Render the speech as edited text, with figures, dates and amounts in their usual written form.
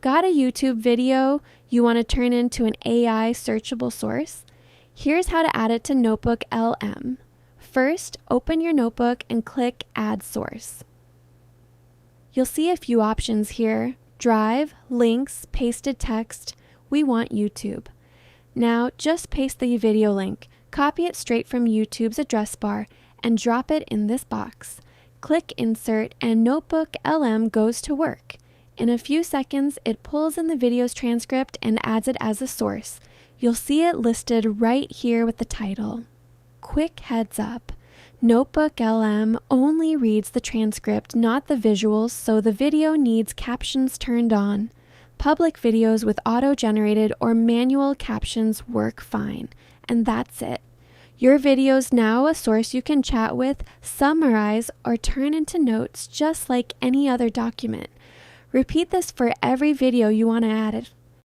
Got a YouTube video you want to turn into an AI searchable source? Here's how to add it to NotebookLM. First, open your notebook and click Add Source. You'll see a few options here: Drive, Links, Pasted Text. We want YouTube. Now, just paste the video link, copy it straight from YouTube's address bar, and drop it in this box. Click Insert, and NotebookLM goes to work. In a few seconds, it pulls in the video's transcript and adds it as a source. You'll see it listed right here with the title. Quick heads up, NotebookLM only reads the transcript, not the visuals, so the video needs captions turned on. Public videos with auto-generated or manual captions work fine. And that's it. Your video's now a source you can chat with, summarize, or turn into notes just like any other document. Repeat this for every video you want to add it.